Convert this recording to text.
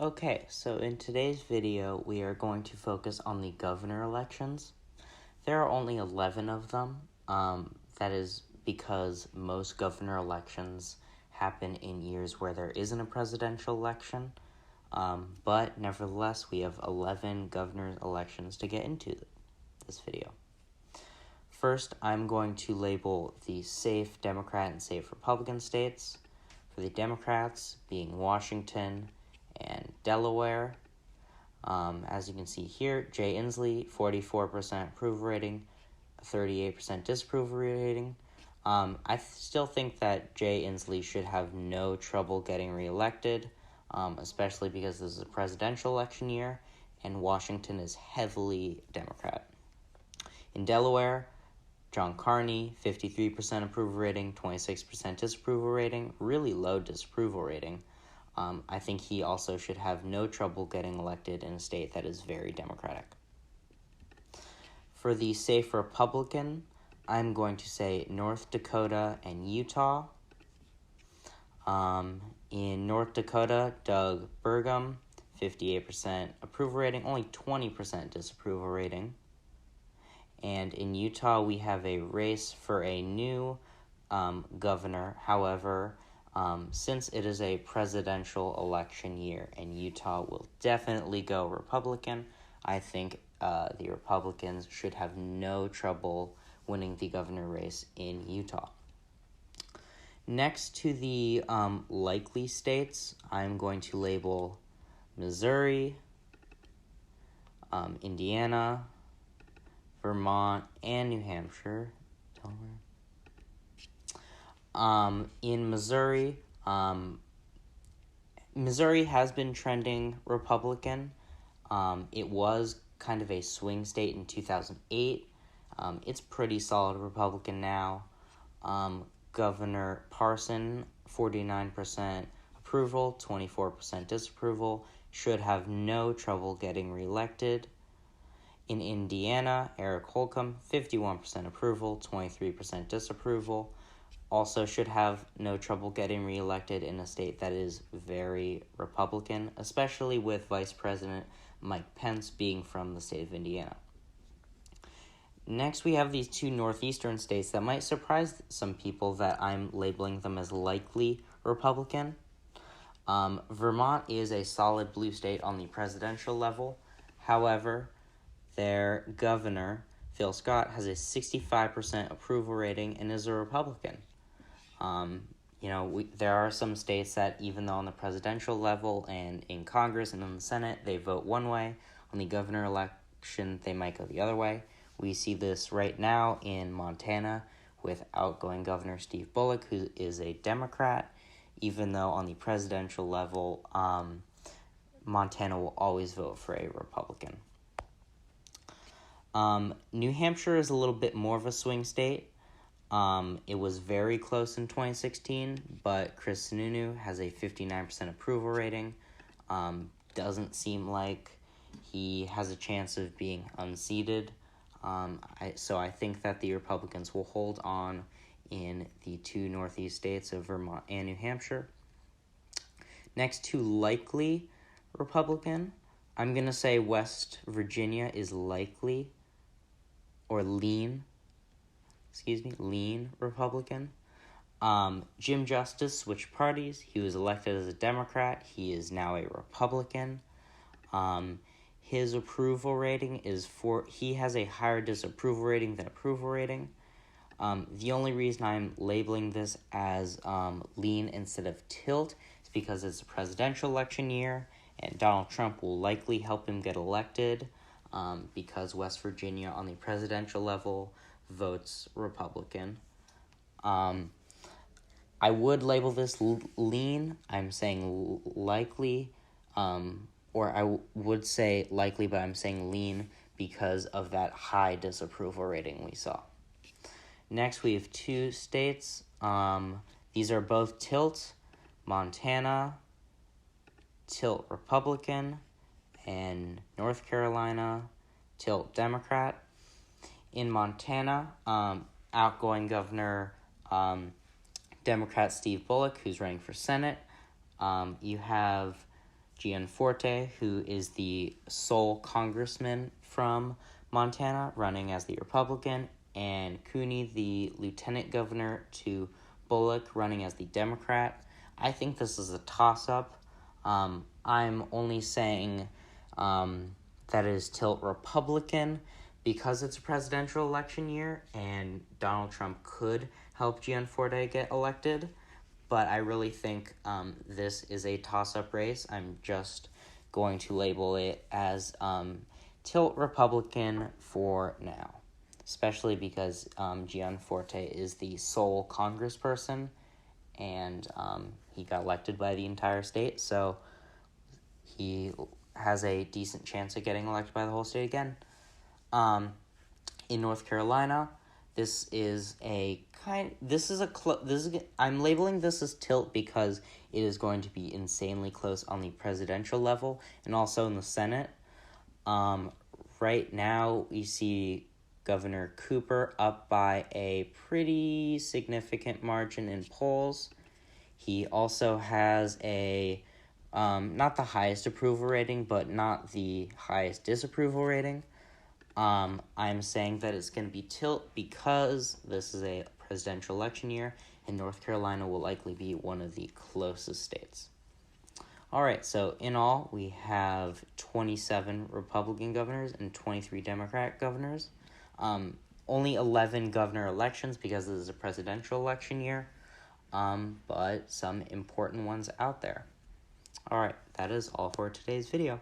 Okay, so in today's video, we are going to focus on the governor elections. There are only 11 of them. That is because most governor elections happen in years where there isn't a presidential election. But nevertheless, we have 11 governor elections to get into this video. First, I'm going to label the safe Democrat and safe Republican states. For the Democrats, being Washington and Delaware. As you can see here, Jay Inslee, 44% approval rating, 38% disapproval rating. I still think that Jay Inslee should have no trouble getting reelected, especially because this is a presidential election year, and Washington is heavily Democrat. In Delaware, John Carney, 53% approval rating, 26% disapproval rating, really low disapproval rating. I think he also should have no trouble getting elected in a state that is very Democratic. For the safe Republican, I'm going to say North Dakota and Utah. In North Dakota, Doug Burgum, 58% approval rating, only 20% disapproval rating. And in Utah, we have a race for a new governor. However, since it is a presidential election year and Utah will definitely go Republican, I think the Republicans should have no trouble winning the governor race in Utah. Next to the likely states, I'm going to label Missouri, Indiana, Vermont, and New Hampshire. In Missouri, Missouri has been trending Republican. It was kind of a swing state in 2008. It's pretty solid Republican now. Governor Parson, 49% approval, 24% disapproval, should have no trouble getting reelected. In Indiana, Eric Holcomb, 51% approval, 23% disapproval, also should have no trouble getting reelected in a state that is very Republican, especially with Vice President Mike Pence being from the state of Indiana. Next, we have these two northeastern states that might surprise some people that I'm labeling them as likely Republican. Vermont is a solid blue state on the presidential level. However, their governor, Phil Scott, has a 65% approval rating and is a Republican. There are some states that, even though on the presidential level and in Congress and in the Senate, they vote one way, on the governor election, they might go the other way. We see this right now in Montana with outgoing Governor Steve Bullock, who is a Democrat, even though on the presidential level, Montana will always vote for a Republican. New Hampshire is a little bit more of a swing state. It was very close in 2016, but Chris Sununu has a 59% approval rating. Doesn't seem like he has a chance of being unseated. So I think that the Republicans will hold on in the two northeast states of Vermont and New Hampshire. Next to likely Republican, I'm going to say West Virginia is likely, or lean Republican. Jim Justice switched parties. He was elected as a Democrat. He is now a Republican. His approval rating he has a higher disapproval rating than approval rating. The only reason I'm labeling this as lean instead of tilt is because it's a presidential election year, and Donald Trump will likely help him get elected because West Virginia on the presidential level votes Republican. I would label this lean. I'm saying likely, or I would say likely, but I'm saying lean because of that high disapproval rating we saw. Next, we have two states. These are both tilt. Montana, tilt Republican, and North Carolina, tilt Democrat. In Montana, outgoing Governor Democrat Steve Bullock, who's running for Senate. You have Gianforte, who is the sole congressman from Montana, running as the Republican, and Cooney, the lieutenant governor to Bullock, running as the Democrat. I think this is a toss-up. I'm only saying that is tilt Republican because it's a presidential election year and Donald Trump could help Gianforte get elected. But I really think this is a toss-up race. I'm just going to label it as tilt Republican for now, especially because Gianforte is the sole congressperson, and he got elected by the entire state, so he has a decent chance of getting elected by the whole state again. In North Carolina, I'm labeling this as tilt because it is going to be insanely close on the presidential level and also in the Senate. Right now, we see Governor Cooper up by a pretty significant margin in polls. He also has a, not the highest approval rating, but not the highest disapproval rating. I'm saying that it's going to be tilt because this is a presidential election year, and North Carolina will likely be one of the closest states. All right, so in all, we have 27 Republican governors and 23 Democrat governors. Only 11 governor elections because this is a presidential election year, but some important ones out there. All right, that is all for today's video.